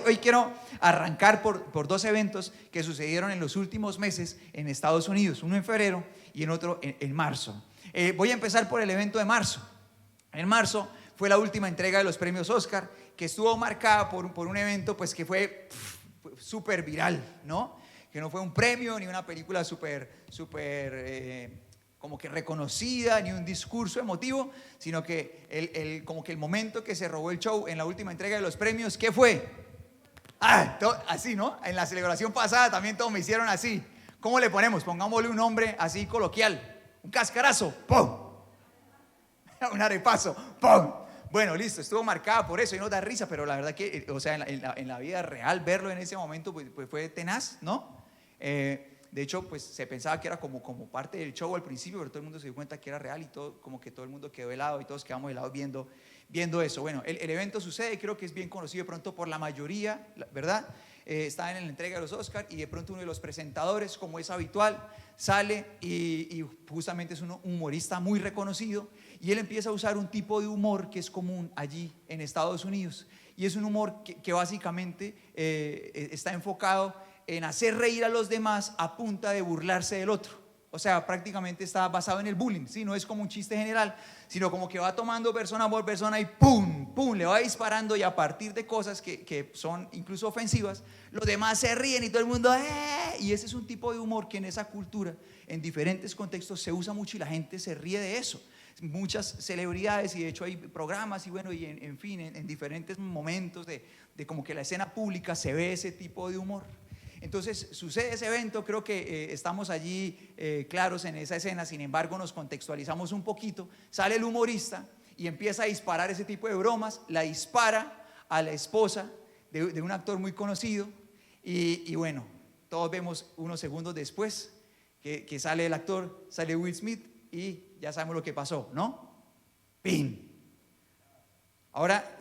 Hoy quiero arrancar por dos eventos que sucedieron en los últimos meses en Estados Unidos, uno en febrero y en otro en marzo. Voy a empezar por el evento de marzo. En marzo fue la última entrega de los premios Oscar, que estuvo marcada por un evento pues, que fue súper viral, ¿no? Que no fue un premio ni una película súper como que reconocida, ni un discurso emotivo, sino que como que el momento que se robó el show en la última entrega de los premios, ¿qué fue? Así, ¿no? En la celebración pasada también todos me hicieron así. ¿Cómo le ponemos? Pongámosle un nombre así coloquial. Un cascarazo, ¡pum! Un arepazo, ¡pum! Bueno, listo, estuvo marcada por eso y nos da risa, pero la verdad que, o sea, en la vida real verlo en ese momento pues fue tenaz, ¿no? De hecho, pues se pensaba que era como parte del show al principio, pero todo el mundo se dio cuenta que era real y todo, como que todo el mundo quedó helado y todos quedamos helados viendo eso. Bueno, el evento sucede, creo que es bien conocido de pronto por la mayoría, ¿verdad? Está en la entrega de los Oscar y de pronto uno de los presentadores, como es habitual, sale y justamente es un humorista muy reconocido y él empieza a usar un tipo de humor que es común allí en Estados Unidos y es un humor que básicamente está enfocado en hacer reír a los demás a punta de burlarse del otro. O sea, prácticamente está basado en el bullying, ¿sí? No es como un chiste general, sino como que va tomando persona por persona y ¡pum! ¡Pum! Le va disparando y a partir de cosas que son incluso ofensivas, los demás se ríen y todo el mundo ¡eh! Y ese es un tipo de humor que en esa cultura, en diferentes contextos, se usa mucho y la gente se ríe de eso. Muchas celebridades y de hecho hay programas y bueno, y en fin, en diferentes momentos de como que la escena pública se ve ese tipo de humor. Entonces sucede ese evento, creo que estamos allí claros en esa escena, sin embargo nos contextualizamos un poquito, sale el humorista y empieza a disparar ese tipo de bromas, la dispara a la esposa de un actor muy conocido y bueno, todos vemos unos segundos después que sale el actor, sale Will Smith y ya sabemos lo que pasó, ¿no? ¡Pin! Ahora,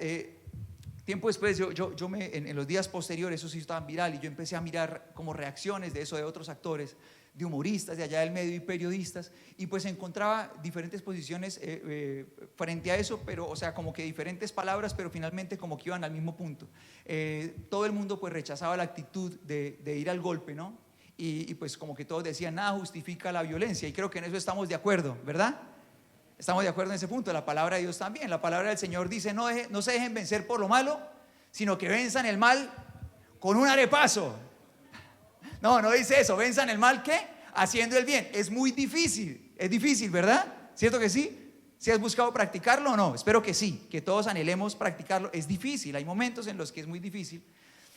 tiempo después, en los días posteriores, eso sí estaba viral y yo empecé a mirar como reacciones de eso de otros actores, de humoristas de allá del medio y periodistas y pues encontraba diferentes posiciones frente a eso, pero o sea como que diferentes palabras, pero finalmente como que iban al mismo punto. Todo el mundo pues rechazaba la actitud de ir al golpe, ¿no? Y pues como que todos decían, nada justifica la violencia y creo que en eso estamos de acuerdo, ¿verdad? Estamos de acuerdo en ese punto, la palabra de Dios también. La palabra del Señor dice, no se dejen vencer por lo malo, sino que venzan el mal con un arepazo. No dice eso, venzan el mal, ¿qué? Haciendo el bien. Es muy difícil, es difícil, ¿verdad? ¿Cierto que sí? ¿Si has buscado practicarlo o no? Espero que sí, que todos anhelemos practicarlo. Es difícil, hay momentos en los que es muy difícil.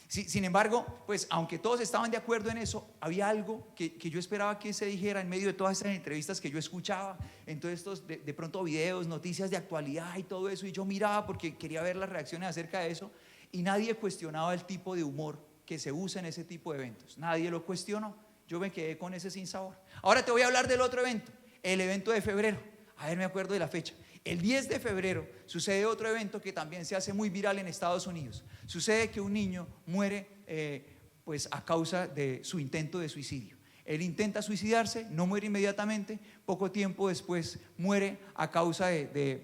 Sin embargo, pues aunque todos estaban de acuerdo en eso, había algo que yo esperaba que se dijera en medio de todas estas entrevistas que yo escuchaba, en todos estos de pronto videos, noticias de actualidad y todo eso, y yo miraba porque quería ver las reacciones acerca de eso, y nadie cuestionaba el tipo de humor que se usa en ese tipo de eventos, nadie lo cuestionó, yo me quedé con ese sinsabor. Ahora te voy a hablar del otro evento, el evento de febrero, a ver, me acuerdo de la fecha. El 10 de febrero sucede otro evento que también se hace muy viral en Estados Unidos. Sucede que un niño muere pues a causa de su intento de suicidio. Él intenta suicidarse, no muere inmediatamente, poco tiempo después muere a causa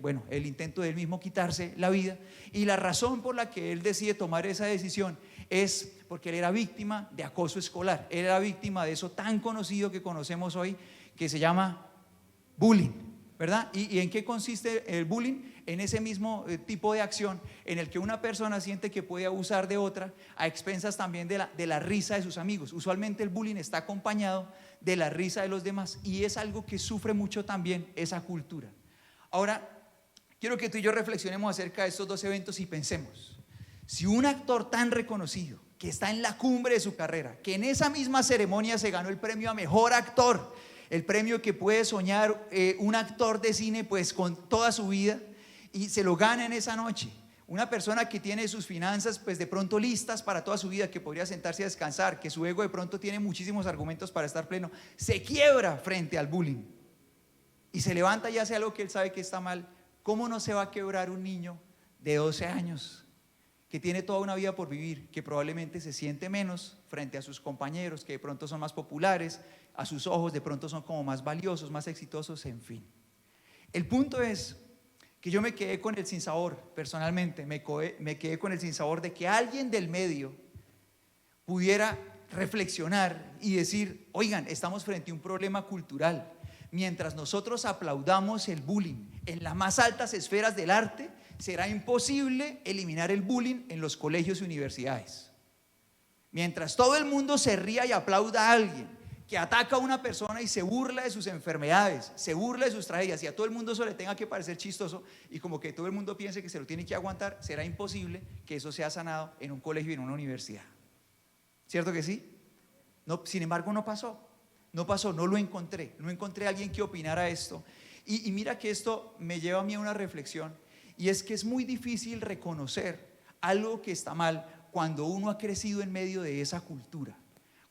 bueno, el intento de él mismo quitarse la vida. Y la razón por la que él decide tomar esa decisión es porque él era víctima de acoso escolar. Él era víctima de eso tan conocido que conocemos hoy que se llama bullying. ¿Verdad? ¿Y en qué consiste el bullying? En ese mismo tipo de acción en el que una persona siente que puede abusar de otra a expensas también de la risa de sus amigos. Usualmente el bullying está acompañado de la risa de los demás y es algo que sufre mucho también esa cultura. Ahora, quiero que tú y yo reflexionemos acerca de estos dos eventos y pensemos, si un actor tan reconocido, que está en la cumbre de su carrera, que en esa misma ceremonia se ganó el premio a mejor actor, el premio que puede soñar un actor de cine pues con toda su vida y se lo gana en esa noche, una persona que tiene sus finanzas pues de pronto listas para toda su vida, que podría sentarse a descansar, que su ego de pronto tiene muchísimos argumentos para estar pleno, se quiebra frente al bullying y se levanta y hace algo que él sabe que está mal. ¿Cómo no se va a quebrar un niño de 12 años que tiene toda una vida por vivir, que probablemente se siente menos frente a sus compañeros, que de pronto son más populares, a sus ojos de pronto son como más valiosos, más exitosos, en fin? El punto es que yo me quedé con el sinsabor, personalmente, me quedé con el sinsabor de que alguien del medio pudiera reflexionar y decir, oigan, estamos frente a un problema cultural. Mientras nosotros aplaudamos el bullying en las más altas esferas del arte, será imposible eliminar el bullying en los colegios y universidades. Mientras todo el mundo se ría y aplauda a alguien que ataca a una persona y se burla de sus enfermedades, se burla de sus tragedias, y a todo el mundo eso le tenga que parecer chistoso y como que todo el mundo piense que se lo tiene que aguantar, será imposible que eso sea sanado en un colegio y en una universidad. ¿Cierto que sí? No, sin embargo no pasó, no lo encontré, no encontré a alguien que opinara esto. Y mira que esto me lleva a mí a una reflexión, y es que es muy difícil reconocer algo que está mal cuando uno ha crecido en medio de esa cultura.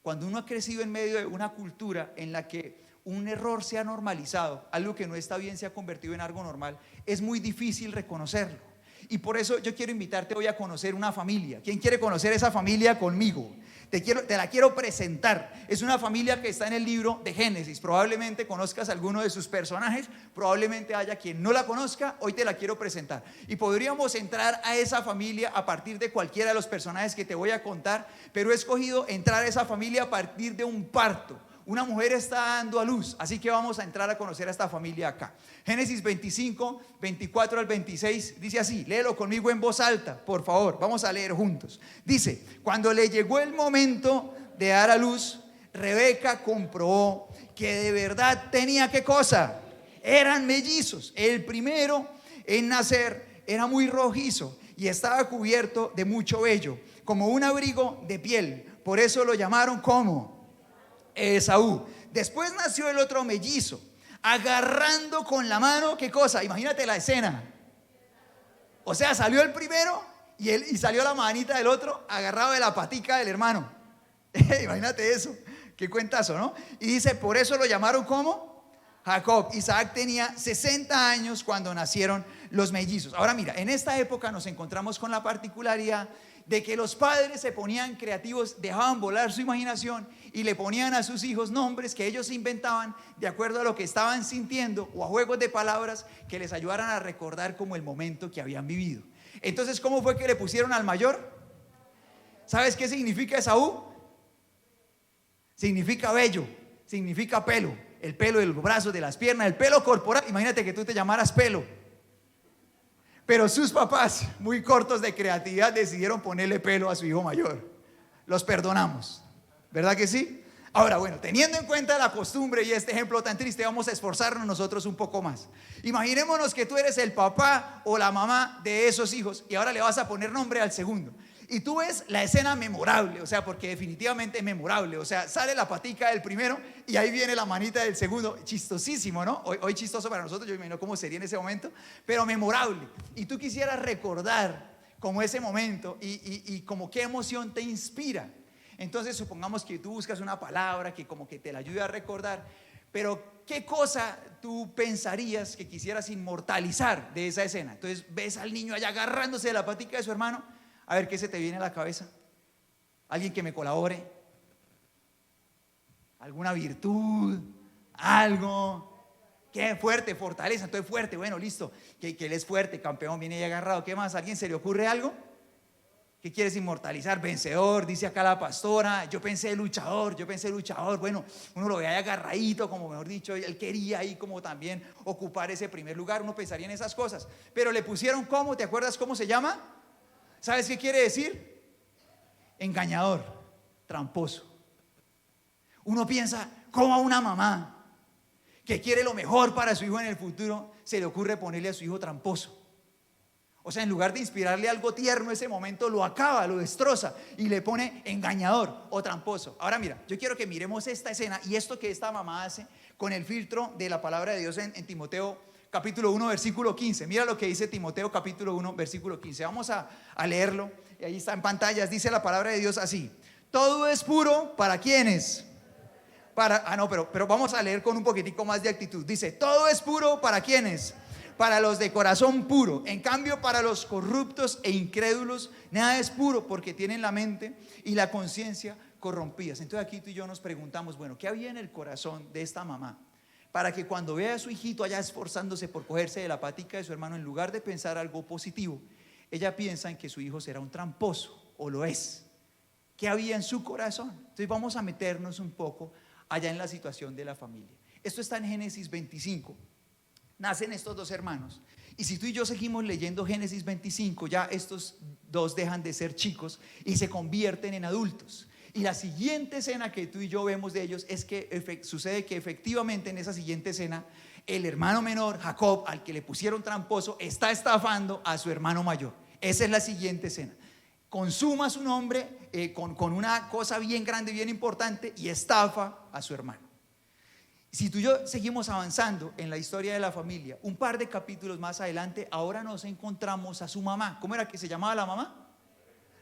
Cuando uno ha crecido en medio de una cultura en la que un error se ha normalizado, algo que no está bien se ha convertido en algo normal, es muy difícil reconocerlo. Y por eso yo quiero invitarte hoy a conocer una familia. ¿Quién quiere conocer esa familia conmigo? Te la quiero presentar. Es una familia que está en el libro de Génesis. Probablemente conozcas a alguno de sus personajes, probablemente haya quien no la conozca. Hoy te la quiero presentar. Y podríamos entrar a esa familia a partir de cualquiera de los personajes que te voy a contar, pero he escogido entrar a esa familia a partir de un parto. Una mujer está dando a luz, así que vamos a entrar a conocer a esta familia acá. Génesis 25, 24 al 26 dice así, léelo conmigo en voz alta, por favor, vamos a leer juntos. Dice, cuando le llegó el momento de dar a luz, Rebeca comprobó que de verdad tenía, ¿qué cosa? Eran mellizos. El primero en nacer era muy rojizo y estaba cubierto de mucho vello, como un abrigo de piel. Por eso lo llamaron como Esaú. Después nació el otro mellizo, agarrando con la mano, ¿qué cosa? Imagínate la escena. O sea, salió el primero y salió la manita del otro agarrado de la patica del hermano. Imagínate eso, qué cuentazo, ¿no? Y dice, por eso lo llamaron como Jacob. Isaac tenía 60 años cuando nacieron los mellizos. Ahora mira, en esta época nos encontramos con la particularidad de que los padres se ponían creativos, dejaban volar su imaginación y le ponían a sus hijos nombres que ellos inventaban de acuerdo a lo que estaban sintiendo o a juegos de palabras que les ayudaran a recordar como el momento que habían vivido. Entonces, ¿cómo fue que le pusieron al mayor? ¿Sabes qué significa Esaú? Significa vello, significa pelo, el pelo de los brazos, de las piernas, el pelo corporal. Imagínate que tú te llamaras Pelo. Pero sus papás, muy cortos de creatividad, decidieron ponerle Pelo a su hijo mayor. Los perdonamos, ¿verdad que sí? Ahora, bueno, teniendo en cuenta la costumbre y este ejemplo tan triste, vamos a esforzarnos nosotros un poco más. Imaginémonos que tú eres el papá o la mamá de esos hijos y ahora le vas a poner nombre al segundo. Y tú ves la escena memorable, o sea, porque definitivamente es memorable. O sea, sale la patica del primero y ahí viene la manita del segundo. Chistosísimo, ¿no? Hoy chistoso para nosotros, yo me imagino cómo sería en ese momento, pero memorable. Y tú quisieras recordar como ese momento y como qué emoción te inspira. Entonces, supongamos que tú buscas una palabra que como que te la ayude a recordar, pero ¿qué cosa tú pensarías que quisieras inmortalizar de esa escena? Entonces, ves al niño allá agarrándose de la patica de su hermano. A ver, ¿qué se te viene a la cabeza? ¿Alguien que me colabore? ¿Alguna virtud? ¿Algo? ¿Qué? Fuerte, fortaleza, entonces fuerte, bueno, listo. Que él es fuerte, campeón, viene ahí agarrado. ¿Qué más? ¿A alguien se le ocurre algo? ¿Qué quieres inmortalizar? Vencedor, dice acá la pastora. Yo pensé luchador. Bueno, uno lo ve ahí agarradito, como mejor dicho, él quería ahí como también ocupar ese primer lugar. Uno pensaría en esas cosas. Pero le pusieron ¿cómo? ¿Te acuerdas cómo se llama? ¿Sabes qué quiere decir? Engañador, tramposo. Uno piensa, ¿cómo a una mamá que quiere lo mejor para su hijo en el futuro se le ocurre ponerle a su hijo tramposo? O sea, en lugar de inspirarle algo tierno, ese momento lo acaba, lo destroza y le pone engañador o tramposo. Ahora mira, yo quiero que miremos esta escena y esto que esta mamá hace con el filtro de la palabra de Dios en Timoteo capítulo 1, versículo 15. Mira lo que dice Timoteo capítulo 1, versículo 15. Vamos a leerlo. Y ahí está en pantallas. Dice la palabra de Dios así: todo es puro para quienes. Pero vamos a leer con un poquitico más de actitud. Dice: todo es puro para quienes. Para los de corazón puro. En cambio, para los corruptos e incrédulos, nada es puro, porque tienen la mente y la conciencia corrompidas. Entonces aquí tú y yo nos preguntamos, bueno, ¿qué había en el corazón de esta mamá para que cuando vea a su hijito allá esforzándose por cogerse de la patica de su hermano, en lugar de pensar algo positivo, ella piensa en que su hijo será un tramposo, o lo es. ¿Qué había en su corazón? Entonces vamos a meternos un poco allá en la situación de la familia. Esto está en Génesis 25. Nacen estos dos hermanos. Y si tú y yo seguimos leyendo Génesis 25, ya estos dos dejan de ser chicos y se convierten en adultos. Y la siguiente escena que tú y yo vemos de ellos es que sucede que efectivamente en esa siguiente escena el hermano menor, Jacob, al que le pusieron tramposo, está estafando a su hermano mayor. Esa es la siguiente escena. Consuma su nombre con una cosa bien grande, bien importante, y estafa a su hermano. Si tú y yo seguimos avanzando en la historia de la familia, un par de capítulos más adelante, ahora nos encontramos a su mamá. ¿Cómo era que se llamaba la mamá?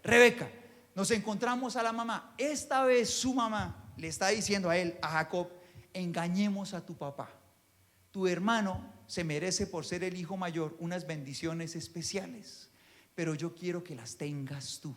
Rebeca. Nos encontramos a la mamá. Esta vez su mamá le está diciendo a él, a Jacob: engañemos a tu papá. Tu hermano se merece, por ser el hijo mayor, unas bendiciones especiales, pero yo quiero que las tengas tú.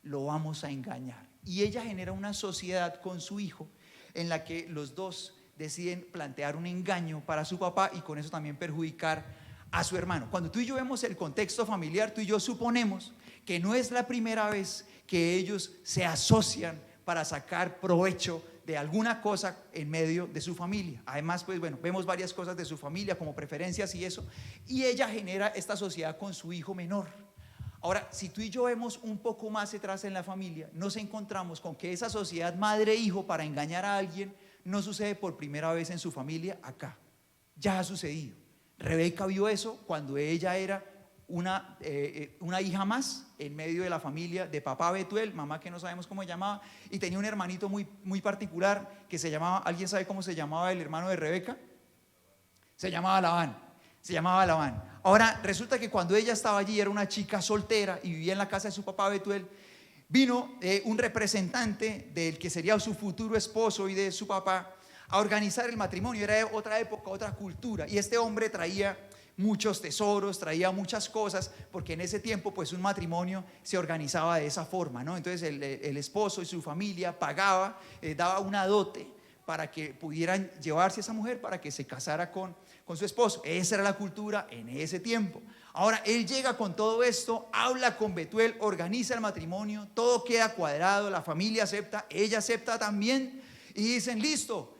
Lo vamos a engañar. Y ella genera una sociedad con su hijo en la que los dos deciden plantear un engaño para su papá y con eso también perjudicar a su hermano. Cuando tú y yo vemos el contexto familiar, tú y yo suponemos que no es la primera vez que ellos se asocian para sacar provecho de alguna cosa en medio de su familia. Además, pues bueno, vemos varias cosas de su familia como preferencias y eso, y ella genera esta sociedad con su hijo menor. Ahora, si tú y yo vemos un poco más atrás en la familia, nos encontramos con que esa sociedad madre-hijo para engañar a alguien no sucede por primera vez en su familia acá. Ya ha sucedido. Rebeca vio eso cuando ella era una hija más en medio de la familia de papá Betuel, mamá que no sabemos cómo se llamaba, y tenía un hermanito muy particular que se llamaba, ¿alguien sabe cómo se llamaba el hermano de Rebeca? Se llamaba Labán. Ahora resulta que cuando ella estaba allí, era una chica soltera y vivía en la casa de su papá Betuel. Vino un representante del que sería su futuro esposo y de su papá a organizar el matrimonio. Era otra época, otra cultura, y este hombre traía muchos tesoros, traía muchas cosas, porque en ese tiempo pues un matrimonio se organizaba de esa forma, ¿no? Entonces el esposo y su familia pagaba, daba una dote para que pudieran llevarse a esa mujer para que se casara con su esposo. Esa era la cultura en ese tiempo. Ahora él llega con todo esto, habla con Betuel, organiza el matrimonio, todo queda cuadrado, la familia acepta, ella acepta también, y dicen: listo,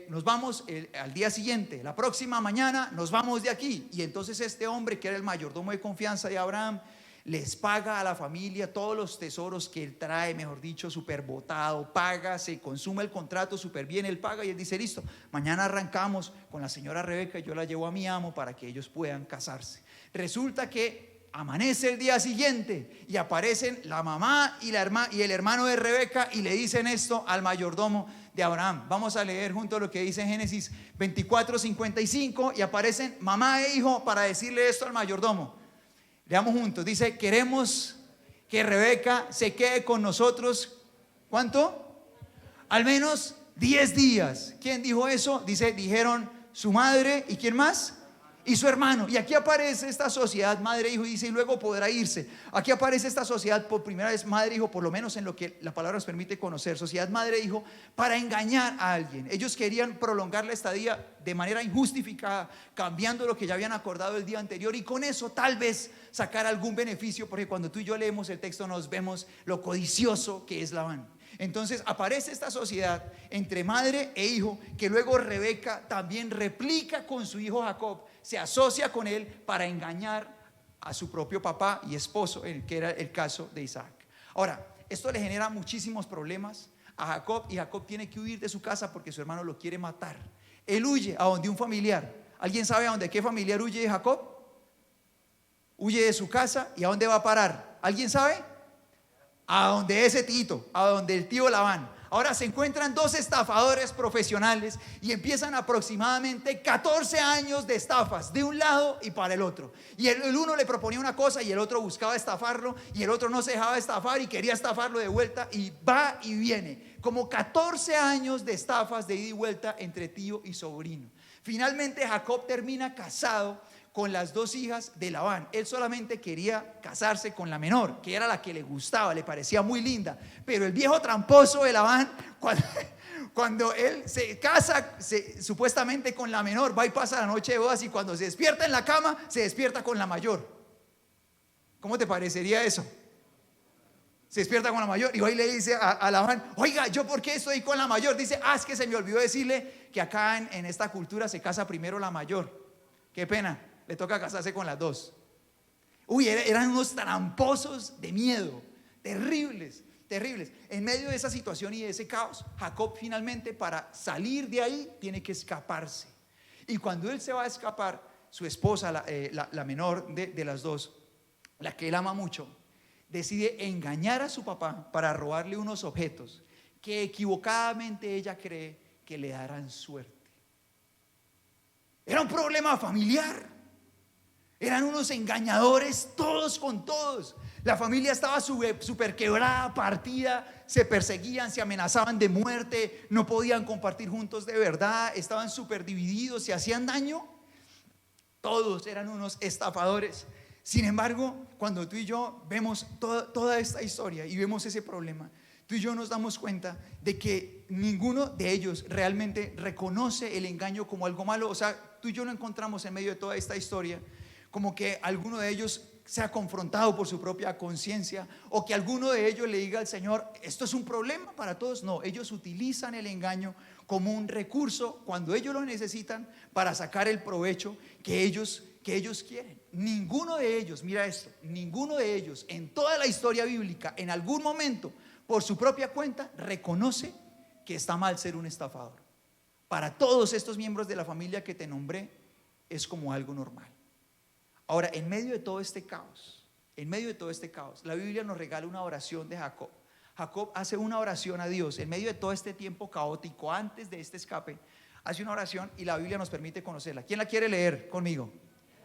nos vamos al día siguiente, la próxima mañana nos vamos de aquí. Y entonces este hombre, que era el mayordomo de confianza de Abraham, les paga a la familia todos los tesoros que él trae, mejor dicho, súper botado, paga, se consume el contrato súper bien, él paga y él dice: listo, mañana arrancamos con la señora Rebeca, yo la llevo a mi amo para que ellos puedan casarse. Resulta que amanece el día siguiente y aparecen la mamá y el hermano de Rebeca y le dicen esto al mayordomo de Abraham. Vamos a leer juntos lo que dice en Génesis 24:55, y aparecen mamá e hijo para decirle esto al mayordomo. Leamos juntos. Dice: queremos que Rebeca se quede con nosotros. ¿Cuánto? Al menos 10 días. ¿Quién dijo eso? Dijeron su madre, ¿y quién más? Y su hermano. Y aquí aparece esta sociedad madre-hijo, y dice: y luego podrá irse. Aquí aparece esta sociedad por primera vez, madre-hijo, por lo menos en lo que la palabra nos permite conocer, sociedad madre-hijo, para engañar a alguien. Ellos querían prolongar la estadía de manera injustificada, cambiando lo que ya habían acordado el día anterior, y con eso tal vez sacar algún beneficio, porque cuando tú y yo leemos el texto nos vemos lo codicioso que es Labán. Entonces aparece esta sociedad entre madre e hijo, que luego Rebeca también replica con su hijo Jacob, se asocia con él para engañar a su propio papá y esposo, que era el caso de Isaac. Ahora, esto le genera muchísimos problemas a Jacob, y Jacob tiene que huir de su casa porque su hermano lo quiere matar. Él huye a donde un familiar. ¿Alguien sabe a dónde qué familiar huye Jacob? Huye de su casa, ¿y a dónde va a parar? ¿Alguien sabe? A donde ese Tito, a donde el tío Labán. Ahora se encuentran dos estafadores profesionales y empiezan aproximadamente 14 años de estafas de un lado y para el otro. Y el uno le proponía una cosa y el otro buscaba estafarlo, y el otro no se dejaba estafar y quería estafarlo de vuelta, y va y viene. Como 14 años de estafas de ida y vuelta entre tío y sobrino. Finalmente Jacob termina casado con las dos hijas de Labán. Él solamente quería casarse con la menor, que era la que le gustaba, le parecía muy linda. Pero el viejo tramposo de Labán, Cuando él se casa supuestamente con la menor, va y pasa la noche de bodas, y cuando se despierta en la cama, se despierta con la mayor. ¿Cómo te parecería eso? Se despierta con la mayor y hoy le dice a Labán: oiga, ¿yo por qué estoy con la mayor? Dice: es que se me olvidó decirle que acá en esta cultura se casa primero la mayor. Qué pena, le toca casarse con las dos. Uy, eran unos tramposos de miedo, terribles. Terribles. En medio de esa situación y de ese caos, Jacob finalmente, para salir de ahí, tiene que escaparse. Y cuando él se va a escapar, su esposa, la menor de las dos, la que él ama mucho, decide engañar a su papá para robarle unos objetos que equivocadamente ella cree que le darán suerte. Era un problema familiar. Eran unos engañadores todos con todos. La familia estaba súper quebrada, partida, se perseguían, se amenazaban de muerte, no podían compartir juntos de verdad, estaban súper divididos, se hacían daño. Todos eran unos estafadores. Sin embargo, cuando tú y yo vemos toda esta historia y vemos ese problema, tú y yo nos damos cuenta de que ninguno de ellos realmente reconoce el engaño como algo malo. O sea, tú y yo no encontramos en medio de toda esta historia como que alguno de ellos sea confrontado por su propia conciencia, o que alguno de ellos le diga al Señor: esto es un problema para todos. No, ellos utilizan el engaño como un recurso cuando ellos lo necesitan para sacar el provecho que ellos quieren. Ninguno de ellos, mira esto, ninguno de ellos en toda la historia bíblica en algún momento por su propia cuenta reconoce que está mal ser un estafador. Para todos estos miembros de la familia que te nombré es como algo normal. Ahora, en medio de todo este caos, la Biblia nos regala una oración de Jacob. Jacob hace una oración a Dios en medio de todo este tiempo caótico, antes de este escape. Hace una oración y la Biblia nos permite conocerla. ¿Quién la quiere leer conmigo?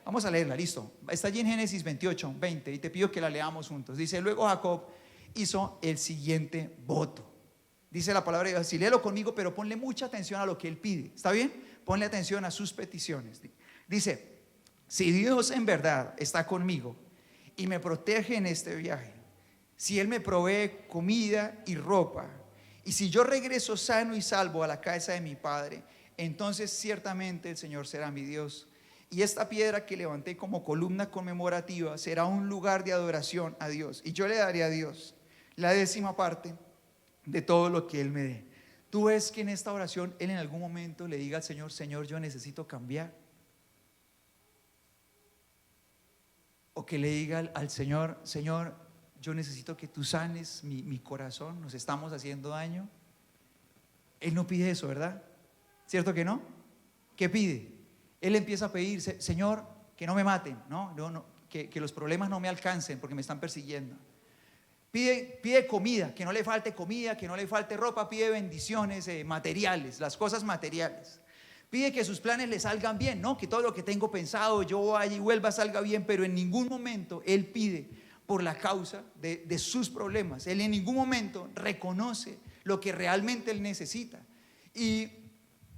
Vamos a leerla, listo. Está allí en Génesis 28, 20, y te pido que la leamos juntos. Dice: luego Jacob hizo el siguiente voto. Dice la palabra de Dios, si léelo conmigo, pero ponle mucha atención a lo que él pide. ¿Está bien? Ponle atención a sus peticiones. Dice: si Dios en verdad está conmigo y me protege en este viaje, si Él me provee comida y ropa, y si yo regreso sano y salvo a la casa de mi padre, entonces ciertamente el Señor será mi Dios, y esta piedra que levanté como columna conmemorativa será un lugar de adoración a Dios, y yo le daré a Dios la 10ª parte de todo lo que Él me dé. Tú ves que en esta oración Él en algún momento le diga al Señor: Señor, yo necesito cambiar. O que le diga al Señor: Señor, yo necesito que tú sanes mi corazón, nos estamos haciendo daño. Él no pide eso, ¿verdad? ¿Cierto que no? ¿Qué pide? Él empieza a pedir: Señor, que no me maten, que los problemas no me alcancen porque me están persiguiendo. Pide comida, que no le falte comida, que no le falte ropa. Pide bendiciones materiales, las cosas materiales. Pide que sus planes le salgan bien, que todo lo que tengo pensado, yo vaya y vuelva, salga bien. Pero en ningún momento él pide por la causa de sus problemas. Él en ningún momento reconoce lo que realmente él necesita. Y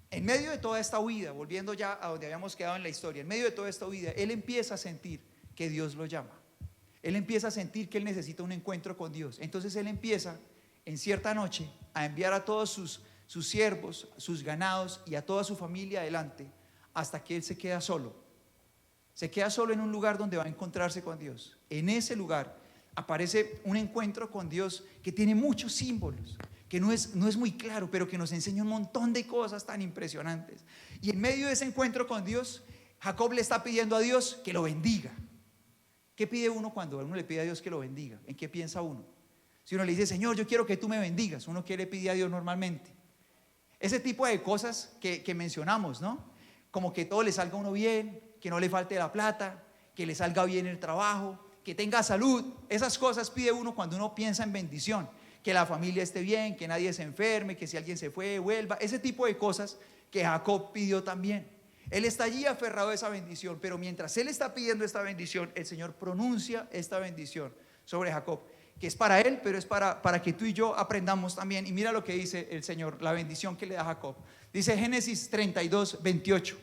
en medio de toda esta huida, volviendo ya a donde habíamos quedado en la historia, en medio de toda esta huida, él empieza a sentir que Dios lo llama. Él empieza a sentir que él necesita un encuentro con Dios. Entonces él empieza en cierta noche a enviar a todos sus siervos, sus ganados y a toda su familia adelante, hasta que él se queda solo. Se queda solo en un lugar donde va a encontrarse con Dios. En ese lugar aparece un encuentro con Dios que tiene muchos símbolos, que no es muy claro, pero que nos enseña un montón de cosas tan impresionantes. Y en medio de ese encuentro con Dios, Jacob le está pidiendo a Dios que lo bendiga. ¿Qué pide uno cuando uno le pide a Dios que lo bendiga? ¿En qué piensa uno? Si uno le dice: Señor, yo quiero que tú me bendigas, ¿uno qué le pide a Dios normalmente? Ese tipo de cosas que mencionamos, como que todo le salga a uno bien, que no le falte la plata, que le salga bien el trabajo, que tenga salud. Esas cosas pide uno cuando uno piensa en bendición. Que la familia esté bien, que nadie se enferme, que si alguien se fue, vuelva. Ese tipo de cosas que Jacob pidió también. Él está allí aferrado a esa bendición, pero mientras él está pidiendo esta bendición, el Señor pronuncia esta bendición sobre Jacob, que es para él, pero es para que tú y yo aprendamos también. Y mira lo que dice el Señor, la bendición que le da a Jacob. Dice Génesis 32, 28.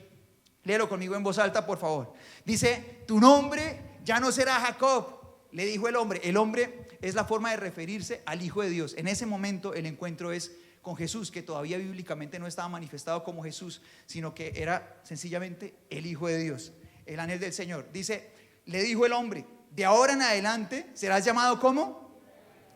Léelo conmigo en voz alta, por favor. Dice: tu nombre ya no será Jacob, le dijo el hombre. El hombre es la forma de referirse al Hijo de Dios. En ese momento el encuentro es con Jesús, que todavía bíblicamente no estaba manifestado como Jesús, sino que era sencillamente el Hijo de Dios, el ángel del Señor. Dice, le dijo el hombre, de ahora en adelante serás llamado ¿cómo?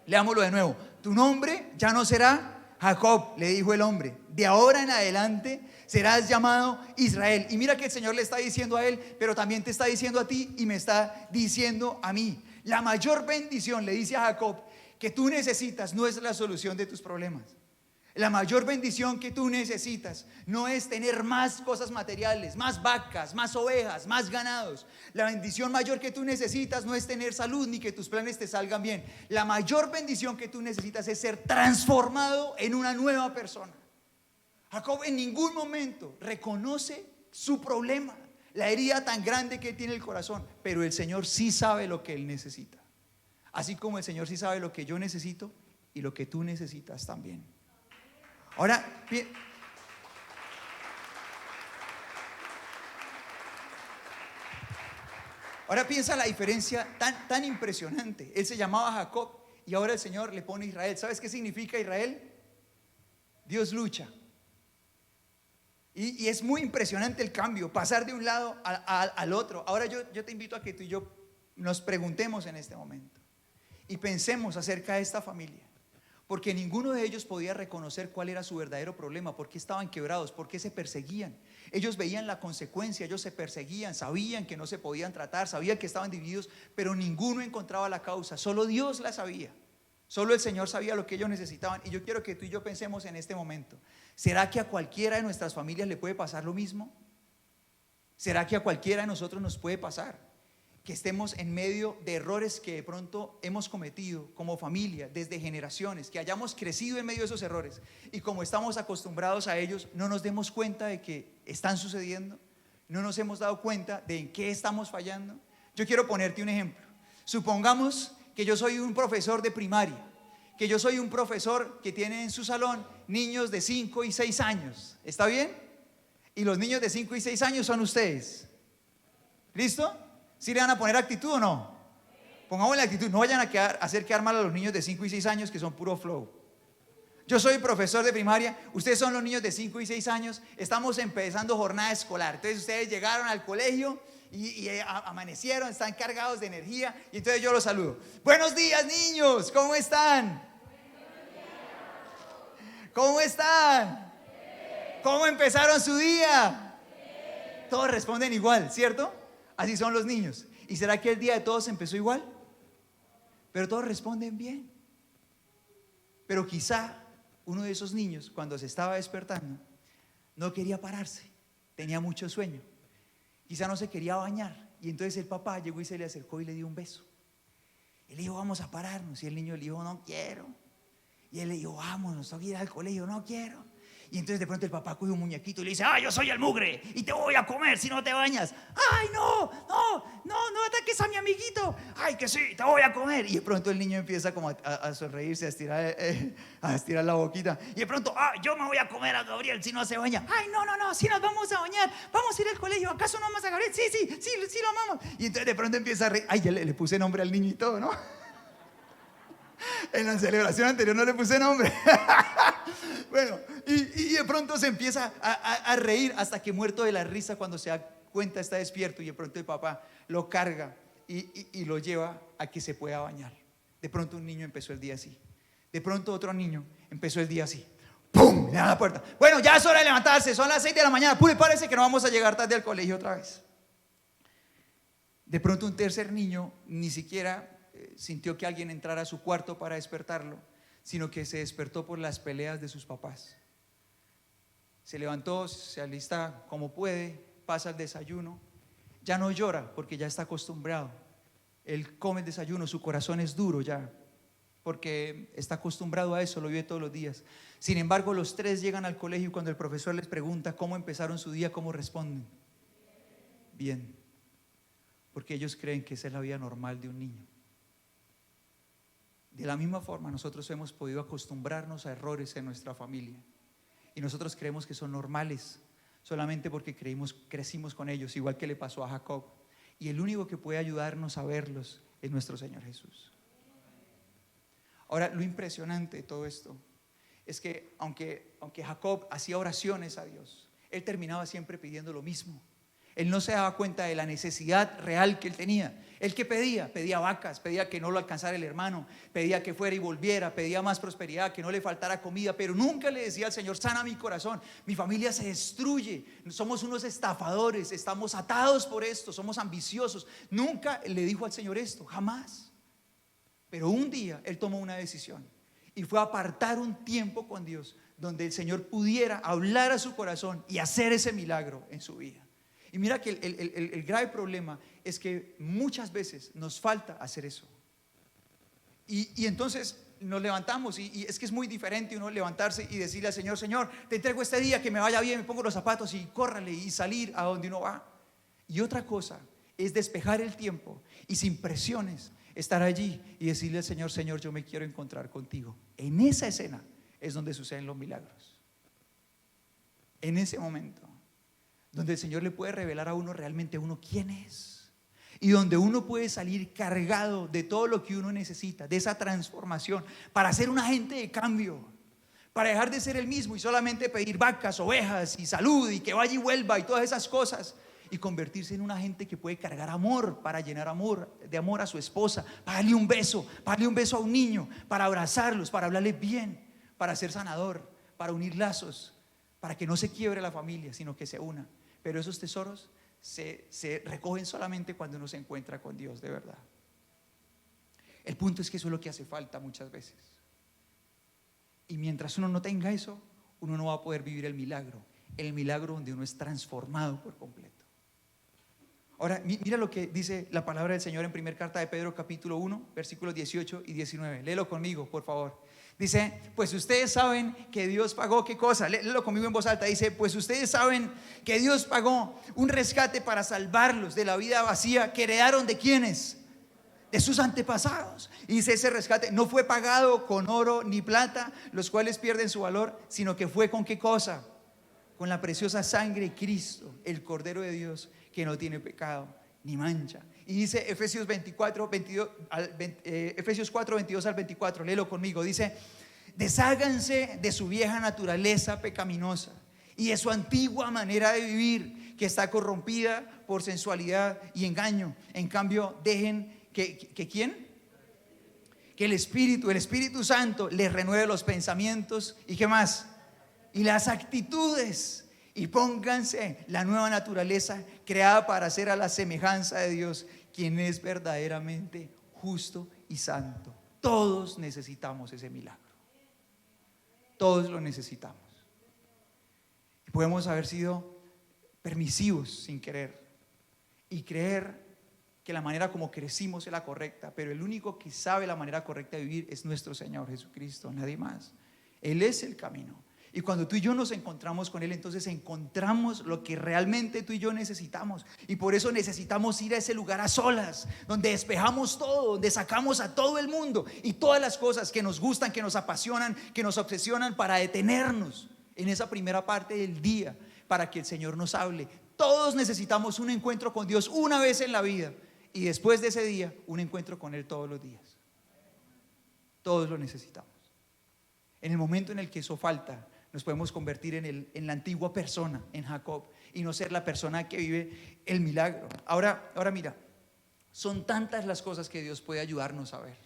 Leámoslo de nuevo. Tu nombre ya no será Jacob, le dijo el hombre. De ahora en adelante serás llamado Israel. Y mira que el Señor le está diciendo a él, pero también te está diciendo a ti y me está diciendo a mí. La mayor bendición, le dice a Jacob, que tú necesitas no es la solución de tus problemas. La mayor bendición que tú necesitas no es tener más cosas materiales, más vacas, más ovejas, más ganados. La bendición mayor que tú necesitas no es tener salud ni que tus planes te salgan bien. La mayor bendición que tú necesitas es ser transformado en una nueva persona. Jacob en ningún momento reconoce su problema, la herida tan grande que tiene el corazón, pero el Señor sí sabe lo que él necesita. Así como el Señor sí sabe lo que yo necesito y lo que tú necesitas también. Ahora piensa la diferencia tan impresionante. Él se llamaba Jacob y ahora el Señor le pone Israel. ¿Sabes qué significa Israel? Dios lucha. Y es muy impresionante el cambio, pasar de un lado al otro. Ahora yo te invito a que tú y yo nos preguntemos en este momento y pensemos acerca de esta familia. Porque ninguno de ellos podía reconocer cuál era su verdadero problema, por qué estaban quebrados, por qué se perseguían. Ellos veían la consecuencia, ellos se perseguían, sabían que no se podían tratar, sabían que estaban divididos, pero ninguno encontraba la causa, solo Dios la sabía. Solo el Señor sabía lo que ellos necesitaban. Y yo quiero que tú y yo pensemos en este momento, ¿será que a cualquiera de nuestras familias le puede pasar lo mismo? ¿Será que a cualquiera de nosotros nos puede pasar? Que estemos en medio de errores que de pronto hemos cometido como familia desde generaciones, que hayamos crecido en medio de esos errores y como estamos acostumbrados a ellos, no nos demos cuenta de que están sucediendo, no nos hemos dado cuenta de en qué estamos fallando. Yo quiero ponerte un ejemplo. Supongamos que yo soy un profesor de primaria, que yo soy un profesor que tiene en su salón niños de 5 y 6 años. ¿Está bien? Y los niños de 5 y 6 años son ustedes. ¿Listo? ¿Sí le van a poner actitud o no? Pongámosle actitud, no vayan a hacer quedar mal a los niños de 5 y 6 años que son puro flow. Yo soy profesor de primaria, ustedes son los niños de 5 y 6 años, estamos empezando jornada escolar. Entonces ustedes llegaron al colegio y amanecieron, están cargados de energía y entonces yo los saludo. Buenos días, niños, ¿cómo están? ¿Cómo están? ¿Cómo empezaron su día? Todos responden igual, ¿cierto? Así son los niños. ¿Y será que el día de todos empezó igual? Pero todos responden bien. Pero quizá uno de esos niños, cuando se estaba despertando, no quería pararse, tenía mucho sueño, quizá no se quería bañar. Y entonces el papá llegó y se le acercó y le dio un beso. Y le dijo, vamos a pararnos. Y el niño le dijo, no quiero. Y él le dijo, vámonos, tengo que ir al colegio, no quiero. Y entonces de pronto el papá coge un muñequito y le dice, yo soy el mugre y te voy a comer si no te bañas. Ay, no ataques a mi amiguito. Ay, que sí, te voy a comer. Y de pronto el niño empieza como a sonreírse, a estirar la boquita. Y de pronto, yo me voy a comer a Gabriel si no se baña. Ay, no, si nos vamos a bañar, vamos a ir al colegio. ¿Acaso no amas a Gabriel? Sí, lo amamos. Y entonces de pronto empieza a reír. Ay, ya le puse nombre al niño y todo, ¿no? En la celebración anterior no le puse nombre. Bueno, y de pronto se empieza a reír hasta que muerto de la risa, cuando se da cuenta está despierto y de pronto el papá lo carga y lo lleva a que se pueda bañar. De pronto un niño empezó el día así. De pronto otro niño empezó el día así. ¡Pum! Le da la puerta. Bueno, ya es hora de levantarse, son las 6 de la mañana. Parece que no vamos a llegar tarde al colegio otra vez. De pronto un tercer niño ni siquiera sintió que alguien entrara a su cuarto para despertarlo, sino que se despertó por las peleas de sus papás. Se levantó, se alista como puede, pasa el desayuno, ya no llora porque ya está acostumbrado. Él come el desayuno, su corazón es duro ya, porque está acostumbrado a eso, lo vive todos los días. Sin embargo, los tres llegan al colegio y cuando el profesor les pregunta cómo empezaron su día, ¿cómo responden? Bien, porque ellos creen que esa es la vida normal de un niño. De la misma forma, nosotros hemos podido acostumbrarnos a errores en nuestra familia y nosotros creemos que son normales solamente porque crecimos con ellos, igual que le pasó a Jacob. Y el único que puede ayudarnos a verlos es nuestro Señor Jesús. Ahora, lo impresionante de todo esto es que aunque Jacob hacía oraciones a Dios, él terminaba siempre pidiendo lo mismo. Él no se daba cuenta de la necesidad real que él tenía. ¿Él qué pedía? Pedía vacas, pedía que no lo alcanzara el hermano, pedía que fuera y volviera, pedía más prosperidad, que no le faltara comida, pero nunca le decía al Señor: sana mi corazón, mi familia se destruye, somos unos estafadores, estamos atados por esto, somos ambiciosos. Nunca le dijo al Señor esto, jamás. Pero un día él tomó una decisión y fue a apartar un tiempo con Dios donde el Señor pudiera hablar a su corazón y hacer ese milagro en su vida. Y mira que el grave problema es que muchas veces nos falta hacer eso. Y entonces nos levantamos y es que es muy diferente uno levantarse y decirle al Señor: Señor, te entrego este día, que me vaya bien, me pongo los zapatos y córrale y salir a donde uno va. Y otra cosa es despejar el tiempo y sin presiones estar allí y decirle al Señor: Señor, yo me quiero encontrar contigo. En esa escena es donde suceden los milagros. En ese momento donde el Señor le puede revelar a uno realmente quién es, y donde uno puede salir cargado de todo lo que uno necesita, de esa transformación, para ser un agente de cambio, para dejar de ser el mismo y solamente pedir vacas, ovejas y salud y que vaya y vuelva y todas esas cosas, y convertirse en un agente que puede cargar amor, para llenar de amor a su esposa, para darle un beso a un niño, para abrazarlos, para hablarle bien, para ser sanador, para unir lazos, para que no se quiebre la familia, sino que se una. Pero esos tesoros se recogen solamente cuando uno se encuentra con Dios de verdad. El punto es que eso es lo que hace falta muchas veces. Y mientras uno no tenga eso, uno no va a poder vivir el milagro donde uno es transformado por completo. Ahora, mira lo que dice la palabra del Señor en primera carta de Pedro, capítulo 1, versículos 18 y 19. Léelo conmigo, por favor. Dice: pues ustedes saben que Dios pagó, ¿qué cosa? Léelo conmigo en voz alta. Dice: pues ustedes saben que Dios pagó un rescate para salvarlos de la vida vacía que heredaron ¿de quiénes? De sus antepasados. Y dice: ese rescate no fue pagado con oro ni plata, los cuales pierden su valor, sino que fue ¿con qué cosa? Con la preciosa sangre de Cristo, el Cordero de Dios, que no tiene pecado ni mancha. Y dice Efesios 4, 22 al 24, léelo conmigo. Dice: desháganse de su vieja naturaleza pecaminosa y de su antigua manera de vivir, que está corrompida por sensualidad y engaño. En cambio, dejen que ¿quién? Que el Espíritu Santo les renueve los pensamientos. ¿Y qué más? Y las actitudes. Y pónganse la nueva naturaleza, creada para ser a la semejanza de Dios, quien es verdaderamente justo y santo. Todos necesitamos ese milagro. Todos lo necesitamos. Y podemos haber sido permisivos sin querer y creer que la manera como crecimos es la correcta, pero el único que sabe la manera correcta de vivir es nuestro Señor Jesucristo, nadie más. Él es el camino. Y cuando tú y yo nos encontramos con Él, entonces encontramos lo que realmente tú y yo necesitamos. Y por eso necesitamos ir a ese lugar a solas, donde despejamos todo, donde sacamos a todo el mundo y todas las cosas que nos gustan, que nos apasionan, que nos obsesionan, para detenernos en esa primera parte del día, para que el Señor nos hable. Todos necesitamos un encuentro con Dios una vez en la vida, y después de ese día, un encuentro con Él todos los días. Todos lo necesitamos. En el momento en el que eso falta, nos podemos convertir en la antigua persona, en Jacob, y no ser la persona que vive el milagro. Ahora mira, son tantas las cosas que Dios puede ayudarnos a ver,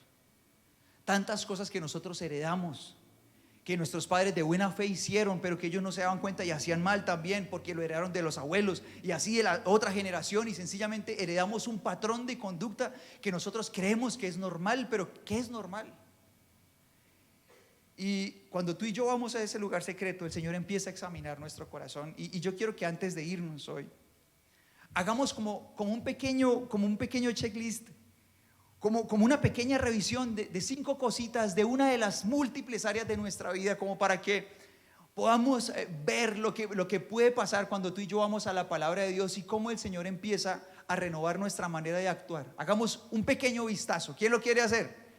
tantas cosas que nosotros heredamos, que nuestros padres de buena fe hicieron, pero que ellos no se daban cuenta y hacían mal también, porque lo heredaron de los abuelos y así de la otra generación, y sencillamente heredamos un patrón de conducta que nosotros creemos que es normal, pero ¿qué es normal? Y cuando tú y yo vamos a ese lugar secreto, el Señor empieza a examinar nuestro corazón. Y yo quiero que antes de irnos hoy, hagamos como un pequeño checklist, como una pequeña revisión de 5 cositas de una de las múltiples áreas de nuestra vida, como para que podamos ver lo que puede pasar cuando tú y yo vamos a la palabra de Dios y cómo el Señor empieza a renovar nuestra manera de actuar. Hagamos un pequeño vistazo. ¿Quién lo quiere hacer?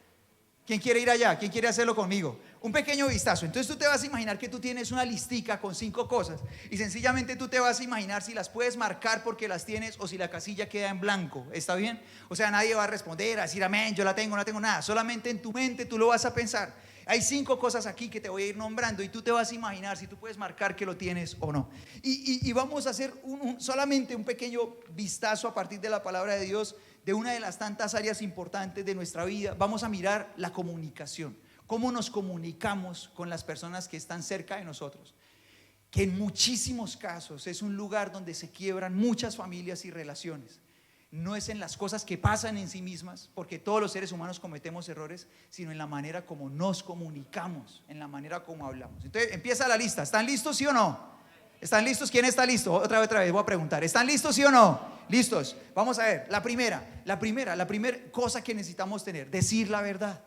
¿Quién quiere ir allá? ¿Quién quiere hacerlo conmigo? Un pequeño vistazo. Entonces tú te vas a imaginar que tú tienes una listica con 5 cosas y sencillamente tú te vas a imaginar si las puedes marcar porque las tienes o si la casilla queda en blanco. ¿Está bien? O sea, nadie va a responder, a decir amén, yo la tengo, no tengo nada. Solamente en tu mente tú lo vas a pensar. Hay 5 cosas aquí que te voy a ir nombrando y tú te vas a imaginar si tú puedes marcar que lo tienes o no. Y vamos a hacer solamente un pequeño vistazo a partir de la palabra de Dios de una de las tantas áreas importantes de nuestra vida. Vamos a mirar la comunicación, cómo nos comunicamos con las personas que están cerca de nosotros, que en muchísimos casos es un lugar donde se quiebran muchas familias y relaciones. No es en las cosas que pasan en sí mismas, porque todos los seres humanos cometemos errores, sino en la manera como nos comunicamos, en la manera como hablamos. Entonces empieza la lista. ¿Están listos, sí o no? ¿Están listos? ¿Quién está listo? Otra vez voy a preguntar. ¿Están listos, sí o no? Listos. Vamos a ver. La primera cosa que necesitamos tener: decir la verdad.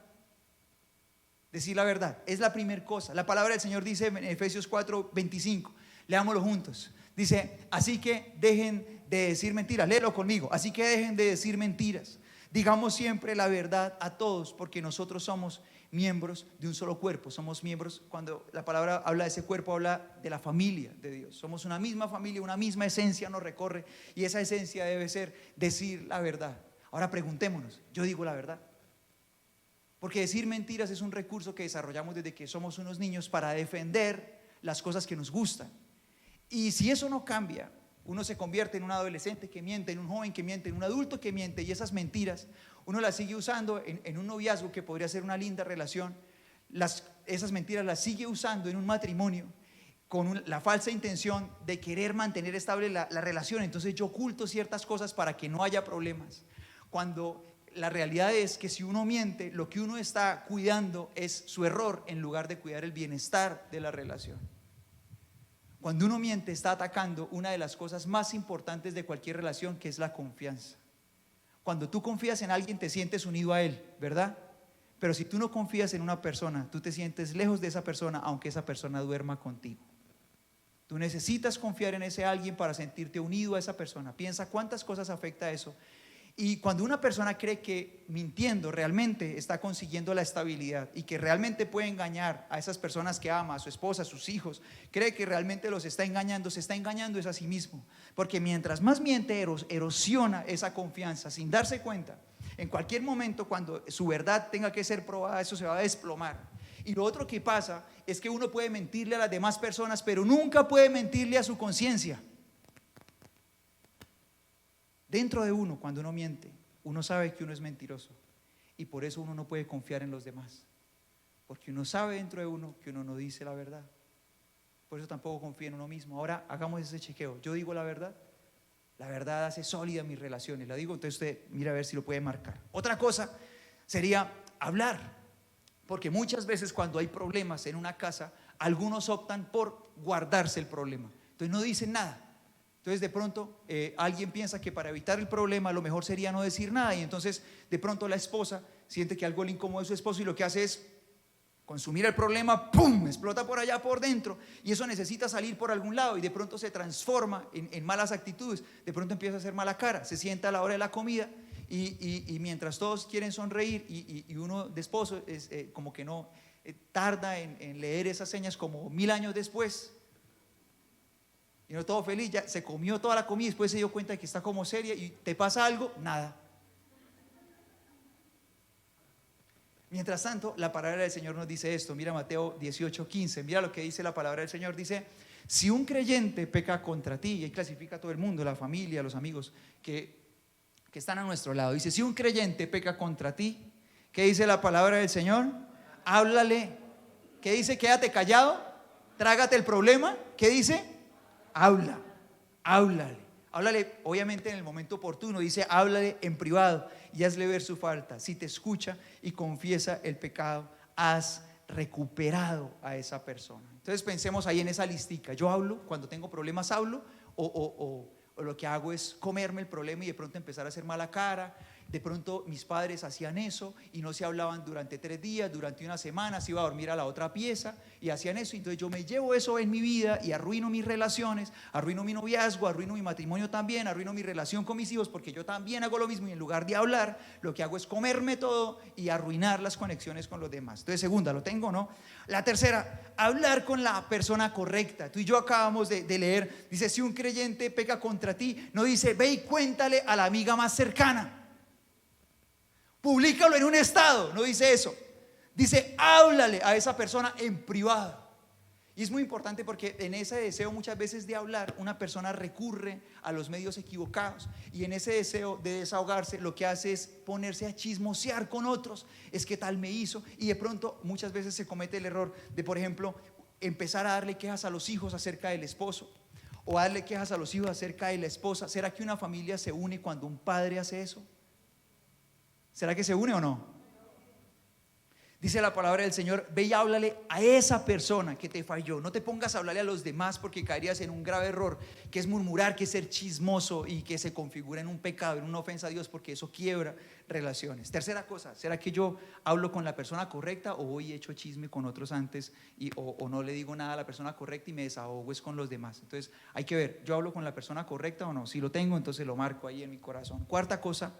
Decir la verdad es la primera cosa. La palabra del Señor dice en Efesios 4:25. Leámoslo juntos. Dice: así que dejen de decir mentiras. Léelo conmigo. Así que dejen de decir mentiras. Digamos siempre la verdad a todos, porque nosotros somos miembros de un solo cuerpo. Somos miembros, cuando la palabra habla de ese cuerpo, habla de la familia de Dios. Somos una misma familia, una misma esencia nos recorre, y esa esencia debe ser decir la verdad. Ahora preguntémonos: ¿yo digo la verdad? Porque decir mentiras es un recurso que desarrollamos desde que somos unos niños para defender las cosas que nos gustan. Y si eso no cambia, uno se convierte en un adolescente que miente, en un joven que miente, en un adulto que miente, y esas mentiras uno las sigue usando en un noviazgo que podría ser una linda relación. Esas mentiras las sigue usando en un matrimonio con la falsa intención de querer mantener estable la relación. Entonces yo oculto ciertas cosas para que no haya problemas, cuando la realidad es que si uno miente, lo que uno está cuidando es su error en lugar de cuidar el bienestar de la relación. Cuando uno miente, está atacando una de las cosas más importantes de cualquier relación, que es la confianza. Cuando tú confías en alguien, te sientes unido a él, ¿verdad? Pero si tú no confías en una persona, tú te sientes lejos de esa persona, aunque esa persona duerma contigo. Tú necesitas confiar en ese alguien para sentirte unido a esa persona. Piensa cuántas cosas afecta eso. Y cuando una persona cree que mintiendo realmente está consiguiendo la estabilidad y que realmente puede engañar a esas personas que ama, a su esposa, a sus hijos, cree que realmente los está engañando, se está engañando es a sí mismo. Porque mientras más miente, erosiona esa confianza sin darse cuenta. En cualquier momento, cuando su verdad tenga que ser probada, eso se va a desplomar. Y lo otro que pasa es que uno puede mentirle a las demás personas, pero nunca puede mentirle a su conciencia. Dentro de uno, cuando uno miente, uno sabe que uno es mentiroso, y por eso uno no puede confiar en los demás, porque uno sabe dentro de uno que uno no dice la verdad. Por eso tampoco confía en uno mismo. Ahora hagamos ese chequeo. ¿Yo digo la verdad? La verdad hace sólida mis relaciones. La digo, entonces usted mira a ver si lo puede marcar. Otra cosa sería hablar, porque muchas veces cuando hay problemas en una casa, algunos optan por guardarse el problema. Entonces no dicen nada. Entonces de pronto alguien piensa que para evitar el problema lo mejor sería no decir nada, y entonces de pronto la esposa siente que algo le incomoda a su esposo y lo que hace es consumir el problema, ¡pum!, explota por allá por dentro, y eso necesita salir por algún lado, y de pronto se transforma en malas actitudes. De pronto empieza a hacer mala cara, se sienta a la hora de la comida y mientras todos quieren sonreír y uno de esposo es, como que no tarda en leer esas señas como 1000 años después. Y no todo feliz, ya se comió toda la comida y después se dio cuenta de que está como seria, y te pasa algo, nada. Mientras tanto, la palabra del Señor nos dice esto. Mira Mateo 18:15, mira lo que dice la palabra del Señor. Dice: si un creyente peca contra ti, y ahí clasifica a todo el mundo, la familia, los amigos que están a nuestro lado. Dice: si un creyente peca contra ti, ¿qué dice la palabra del Señor? Háblale. ¿Qué dice? Quédate callado, trágate el problema. ¿Qué dice? Háblale, obviamente en el momento oportuno. Dice: háblale en privado y hazle ver su falta. Si te escucha y confiesa el pecado, has recuperado a esa persona. Entonces pensemos ahí en esa listica. Yo hablo, cuando tengo problemas hablo, o lo que hago es comerme el problema y de pronto empezar a hacer mala cara de pronto mis padres hacían eso y no se hablaban durante 3 días, durante una semana, se iba a dormir a la otra pieza y hacían eso. Entonces yo me llevo eso en mi vida y arruino mis relaciones, arruino mi noviazgo, arruino mi matrimonio también, arruino mi relación con mis hijos, porque yo también hago lo mismo y en lugar de hablar, lo que hago es comerme todo y arruinar las conexiones con los demás. Entonces, segunda, ¿lo tengo, no? La tercera, hablar con la persona correcta. Tú y yo acabamos de leer, dice, si un creyente peca contra ti, no dice, ve y cuéntale a la amiga más cercana. Públicalo en un estado, no dice eso. Dice, háblale a esa persona en privado. Y es muy importante porque en ese deseo muchas veces de hablar, una persona recurre a los medios equivocados. Y en ese deseo de desahogarse, lo que hace es ponerse a chismosear con otros. Es que tal me hizo. Y de pronto muchas veces se comete el error de, por ejemplo, empezar a darle quejas a los hijos acerca del esposo. O darle quejas a los hijos acerca de la esposa. ¿Será que una familia se une cuando un padre hace eso? ¿Será que se une o no? Dice la palabra del Señor, ve y háblale a esa persona que te falló. No te pongas a hablarle a los demás porque caerías en un grave error, que es murmurar, que es ser chismoso y que se configura en un pecado, en una ofensa a Dios, porque eso quiebra relaciones. Tercera cosa, ¿será que yo hablo con la persona correcta o voy y echo chisme con otros antes o no le digo nada a la persona correcta y me desahogo es con los demás? Entonces hay que ver, ¿yo hablo con la persona correcta o no? Si lo tengo, entonces lo marco ahí en mi corazón. Cuarta cosa,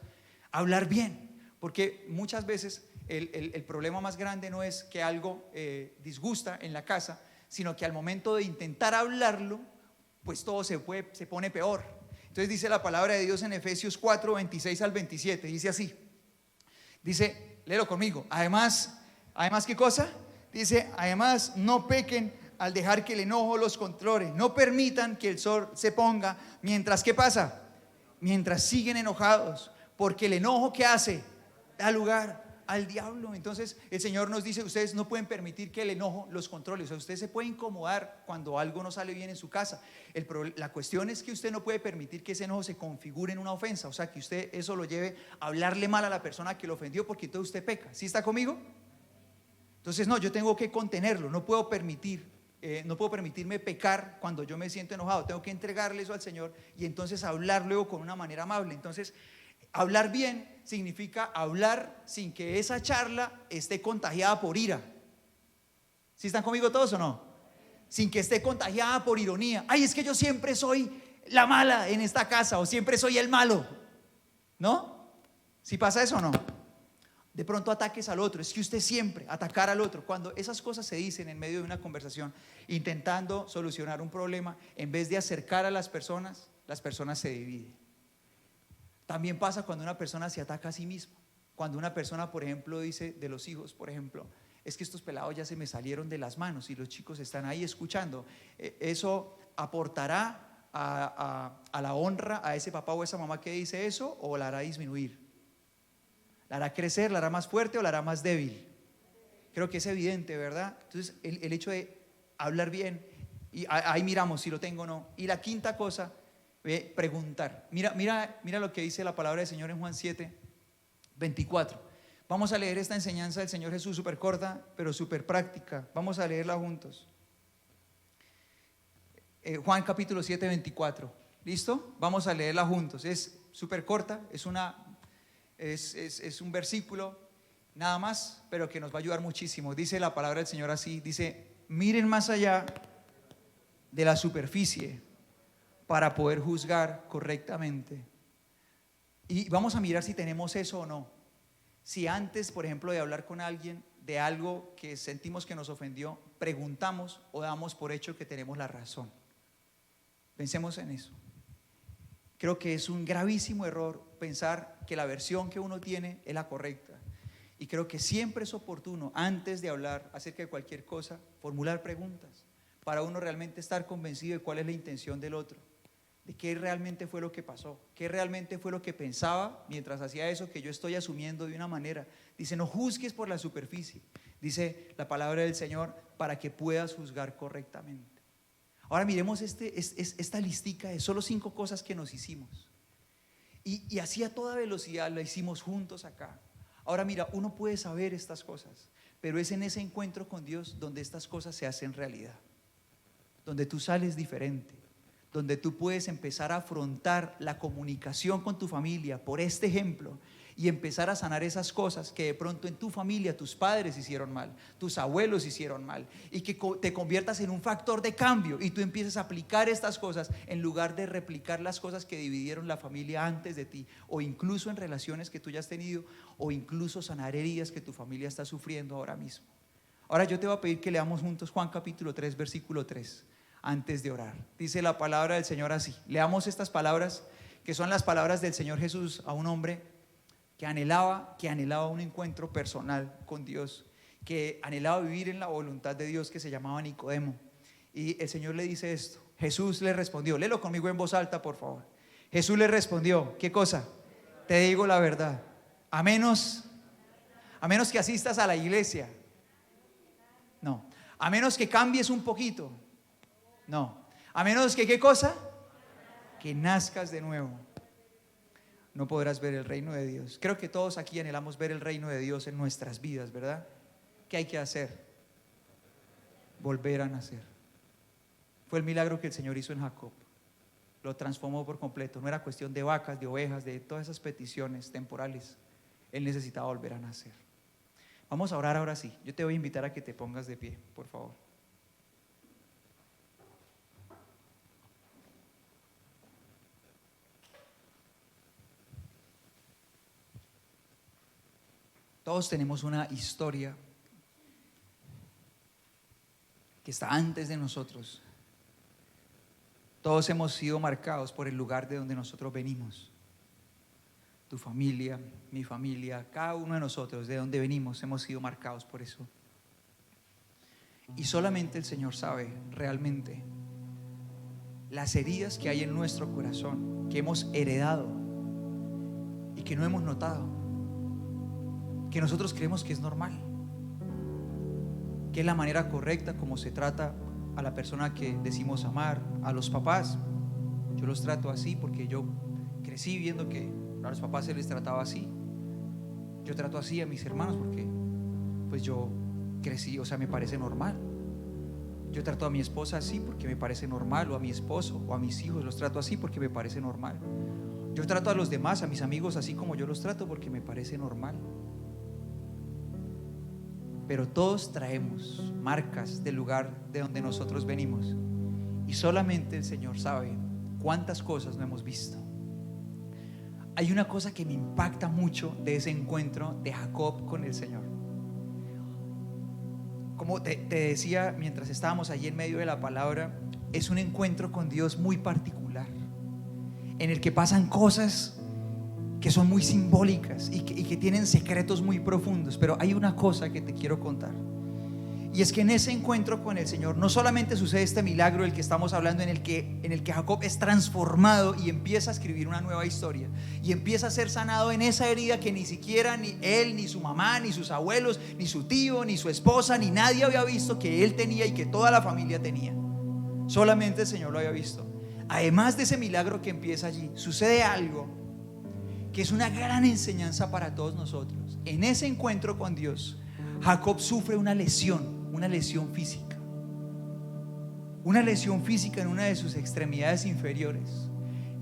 hablar bien. Porque muchas veces el problema más grande no es que algo disgusta en la casa, sino que al momento de intentar hablarlo, pues todo se pone peor. Entonces dice la palabra de Dios en Efesios 4, 26 al 27, dice así. Dice, léelo conmigo. Además, ¿qué cosa? Dice, además no pequen al dejar que el enojo los controle. No permitan que el sol se ponga mientras, ¿qué pasa? Mientras siguen enojados, porque el enojo que hace da lugar al diablo. Entonces el Señor nos dice, ustedes no pueden permitir que el enojo los controle. O sea, usted se puede incomodar cuando algo no sale bien en su casa. La cuestión es que usted no puede permitir que ese enojo se configure en una ofensa. O sea, que usted eso lo lleve a hablarle mal a la persona que lo ofendió, porque entonces usted peca. ¿Sí está conmigo? Entonces no, yo tengo que contenerlo. No puedo permitirme pecar cuando yo me siento enojado. Tengo que entregarle eso al Señor y entonces hablar luego con una manera amable. Entonces hablar bien significa hablar sin que esa charla esté contagiada por ira. ¿Sí están conmigo todos o no? Sin que esté contagiada por ironía. Ay, es que yo siempre soy la mala en esta casa, o siempre soy el malo. ¿No? ¿Sí pasa eso o no? De pronto ataques al otro. Es que usted siempre atacar al otro. Cuando esas cosas se dicen en medio de una conversación, intentando solucionar un problema, en vez de acercar a las personas se dividen. También pasa cuando una persona se ataca a sí misma. Cuando una persona, por ejemplo, dice de los hijos, por ejemplo, es que estos pelados ya se me salieron de las manos y los chicos están ahí escuchando. ¿Eso aportará a la honra a ese papá o esa mamá que dice eso, o la hará disminuir? ¿La hará crecer, la hará más fuerte o la hará más débil? Creo que es evidente, ¿verdad? Entonces el hecho de hablar bien, y ahí miramos si lo tengo o no. Y la quinta cosa, preguntar. Mira lo que dice la palabra del Señor en Juan 7, 24. Vamos a leer esta enseñanza del Señor Jesús, súper corta, pero súper práctica. Vamos a leerla juntos. Juan capítulo 7, 24. ¿Listo? Vamos a leerla juntos. Es súper corta, es un versículo nada más, pero que nos va a ayudar muchísimo. Dice la palabra del Señor así, dice, miren más allá de la superficie para poder juzgar correctamente. Y vamos a mirar si tenemos eso o no. Si antes, por ejemplo, de hablar con alguien de algo que sentimos que nos ofendió, preguntamos o damos por hecho que tenemos la razón. Pensemos en eso. Creo que es un gravísimo error pensar que la versión que uno tiene es la correcta. Y creo que siempre es oportuno, antes de hablar acerca de cualquier cosa, formular preguntas para uno realmente estar convencido de cuál es la intención del otro, de qué realmente fue lo que pasó, qué realmente fue lo que pensaba mientras hacía eso que yo estoy asumiendo de una manera. Dice, no juzgues por la superficie, dice la palabra del Señor, para que puedas juzgar correctamente. Ahora miremos esta listica de solo 5 cosas que nos hicimos. Y así a toda velocidad la hicimos juntos acá. Ahora mira, uno puede saber estas cosas, pero es en ese encuentro con Dios donde estas cosas se hacen realidad, donde tú sales diferente, donde tú puedes empezar a afrontar la comunicación con tu familia por este ejemplo y empezar a sanar esas cosas que de pronto en tu familia tus padres hicieron mal, tus abuelos hicieron mal, y que te conviertas en un factor de cambio y tú empieces a aplicar estas cosas en lugar de replicar las cosas que dividieron la familia antes de ti, o incluso en relaciones que tú ya has tenido, o incluso sanar heridas que tu familia está sufriendo ahora mismo. Ahora yo te voy a pedir que leamos juntos Juan capítulo 3 versículo 3 antes de orar. Dice la palabra del Señor así. Leamos estas palabras, que son las palabras del Señor Jesús a un hombre que anhelaba un encuentro personal con Dios, que anhelaba vivir en la voluntad de Dios, que se llamaba Nicodemo. Y el Señor le dice esto. Jesús le respondió, léelo conmigo en voz alta, por favor. Jesús le respondió, ¿qué cosa? Te digo la verdad, a menos que asistas a la iglesia, no, a menos que cambies un poquito, no, a menos que, ¿qué cosa? Que nazcas de nuevo, no podrás ver el reino de Dios. Creo que todos aquí anhelamos ver el reino de Dios en nuestras vidas, ¿verdad? ¿Qué hay que hacer? Volver a nacer. Fue el milagro que el Señor hizo en Jacob. Lo transformó por completo. No era cuestión de vacas, de ovejas, de todas esas peticiones temporales. Él necesitaba volver a nacer. Vamos a orar ahora sí. Yo te voy a invitar a que te pongas de pie, por favor. Todos tenemos una historia que está antes de nosotros. Todos hemos sido marcados por el lugar de donde nosotros venimos. Tu familia, mi familia, cada uno de nosotros, de donde venimos, hemos sido marcados por eso. Y solamente el Señor sabe realmente las heridas que hay en nuestro corazón, que hemos heredado y que no hemos notado, que nosotros creemos que es normal, que es la manera correcta como se trata a la persona que decimos amar. A los papás, yo los trato así porque yo crecí viendo que a los papás se les trataba así. Yo trato así a mis hermanos porque pues yo crecí, o sea, me parece normal. Yo trato a mi esposa así porque me parece normal, o a mi esposo o a mis hijos los trato así porque me parece normal. Yo trato a los demás, a mis amigos, así como yo los trato porque me parece normal. Pero todos traemos marcas del lugar de donde nosotros venimos, y solamente el Señor sabe cuántas cosas no hemos visto. Hay una cosa que me impacta mucho de ese encuentro de Jacob con el Señor. Como te decía mientras estábamos allí en medio de la palabra, es un encuentro con Dios muy particular, en el que pasan cosas que son muy simbólicas y que tienen secretos muy profundos. Pero hay una cosa que te quiero contar, y es que en ese encuentro con el Señor no solamente sucede este milagro del que estamos hablando, en el que Jacob es transformado y empieza a escribir una nueva historia, y empieza a ser sanado en esa herida que ni siquiera ni él, ni su mamá, ni sus abuelos, ni su tío, ni su esposa, ni nadie había visto que él tenía y que toda la familia tenía. Solamente el Señor lo había visto. Además de ese milagro que empieza allí, sucede algo que es una gran enseñanza para todos nosotros. En ese encuentro con Dios, Jacob sufre una lesión física. Una lesión física en una de sus extremidades inferiores,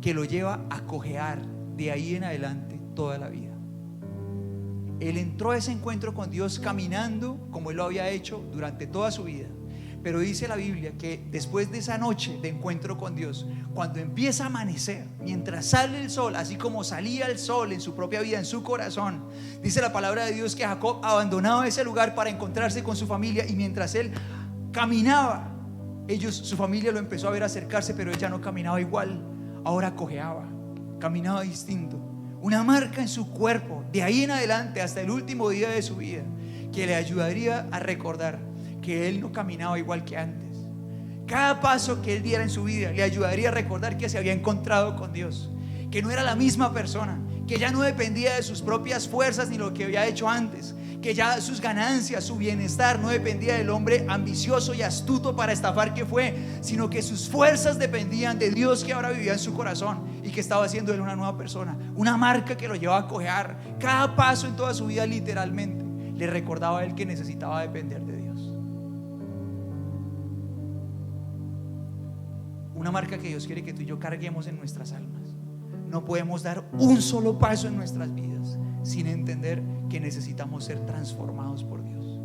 que lo lleva a cojear de ahí en adelante toda la vida. Él entró a ese encuentro con Dios caminando como él lo había hecho durante toda su vida. Pero dice la Biblia que después de esa noche de encuentro con Dios, cuando empieza a amanecer, mientras sale el sol, así como salía el sol en su propia vida, en su corazón, dice la palabra de Dios que Jacob abandonaba ese lugar para encontrarse con su familia, y mientras él caminaba, su familia lo empezó a ver acercarse, pero él ya no caminaba igual, ahora cojeaba, caminaba distinto. Una marca en su cuerpo, de ahí en adelante hasta el último día de su vida, que le ayudaría a recordar que él no caminaba igual que antes. Cada paso que él diera en su vida le ayudaría a recordar que se había encontrado con Dios, que no era la misma persona, que ya no dependía de sus propias fuerzas ni lo que había hecho antes, que ya sus ganancias, su bienestar no dependía del hombre ambicioso y astuto para estafar que fue, sino que sus fuerzas dependían de Dios, que ahora vivía en su corazón y que estaba haciendo él una nueva persona. Una marca que lo llevaba a cojear. Cada paso en toda su vida literalmente le recordaba a él que necesitaba depender de Dios. Una marca que Dios quiere que tú y yo carguemos en nuestras almas. No podemos dar un solo paso en nuestras vidas sin entender que necesitamos ser transformados por Dios.